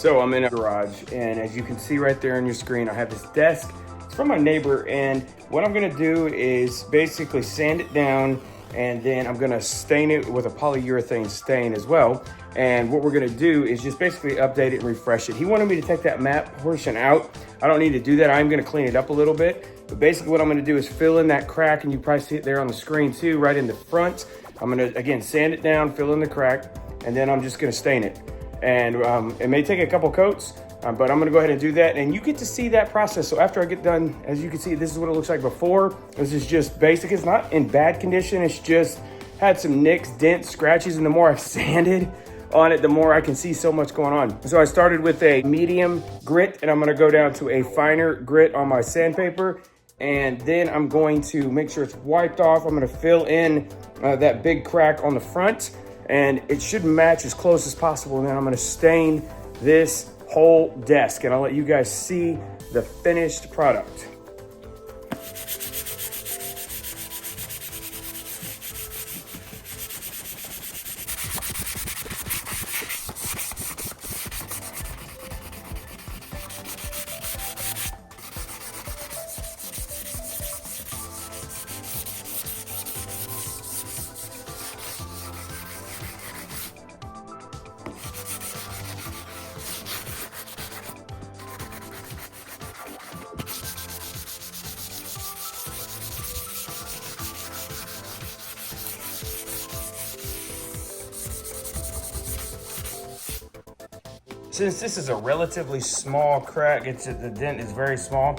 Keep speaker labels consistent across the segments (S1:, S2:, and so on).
S1: So I'm in a garage, and as you can see right there on your screen, I have this desk. It's from my neighbor, and what I'm gonna do is basically sand it down, and then I'm gonna stain it with a polyurethane stain as well. And what we're gonna do is just basically update it and refresh it. He wanted me to take that matte portion out. I don't need to do that. I'm gonna clean it up a little bit. But basically what I'm gonna do is fill in that crack, and you probably see it there on the screen too, right in the front. I'm gonna, again, sand it down, fill in the crack, and then I'm just gonna stain it. And it may take a couple coats, but I'm gonna go ahead and do that. And you get to see that process. So after I get done, as you can see, this is what it looks like before. This is just basic. It's not in bad condition. It's just had some nicks, dents, scratches, and the more I've sanded on it, the more I can see so much going on. So I started with a medium grit, and I'm gonna go down to a finer grit on my sandpaper. And then I'm going to make sure it's wiped off. I'm gonna fill in that big crack on the front, and it should match as close as possible. And then I'm gonna stain this whole desk, and I'll let you guys see the finished product. Since this is a relatively small crack, the dent is very small,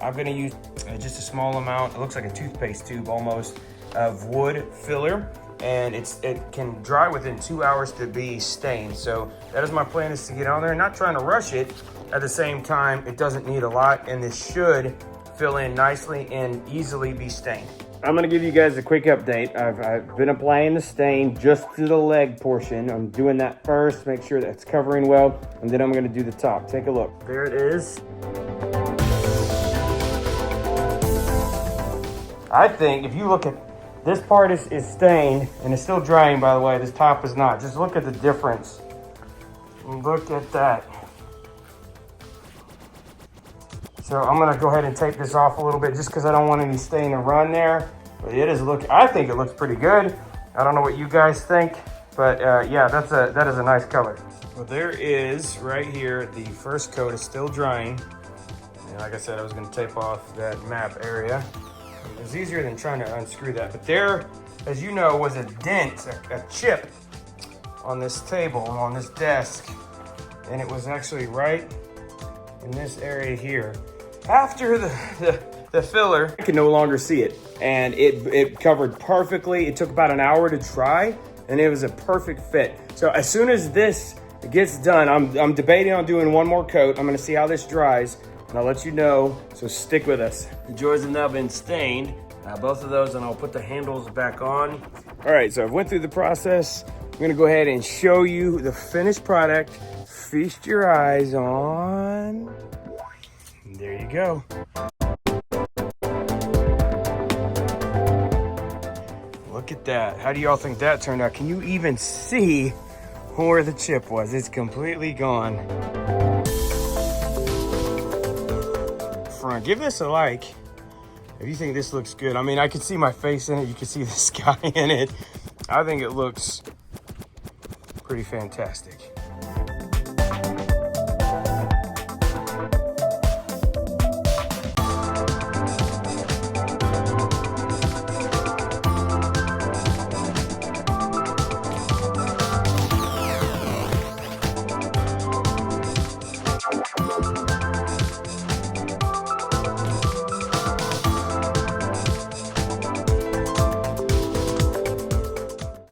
S1: I'm gonna use just a small amount, it looks like a toothpaste tube almost, of wood filler, and it can dry within 2 hours to be stained. So that is my plan, is to get on there and not trying to rush it. At the same time, it doesn't need a lot, and this should fill in nicely and easily be stained. I'm gonna give you guys a quick update. I've been applying the stain just to the leg portion. I'm doing that first, make sure that's covering well, and then I'm gonna do the top. Take a look. There it is. I think if you look at this part is stained, and it's still drying, by the way. This top is not. Just look at the difference. Look at that. So I'm gonna go ahead and take this off a little bit just because I don't want any stain to run there. But I think it looks pretty good. I don't know what you guys think, but yeah, that is a nice color. Well, there is right here, the first coat is still drying. And like I said, I was gonna tape off that map area. It was easier than trying to unscrew that. But there, as you know, was a dent, a chip on this table, on this desk. And it was actually right in this area here. After the filler, I can no longer see it. And it covered perfectly. It took about an hour to dry, and it was a perfect fit. So as soon as this gets done, I'm debating on doing one more coat. I'm gonna see how this dries, and I'll let you know, so stick with us. The joys have now been stained, both of those, and I'll put the handles back on. All right, so I went through the process. I'm gonna go ahead and show you the finished product. Feast your eyes on. There you go. Look at that. How do y'all think that turned out? Can you even see where the chip was? It's completely gone. Front, give this a like if you think this looks good. I mean, I can see my face in it. You can see the sky in it. I think it looks pretty fantastic.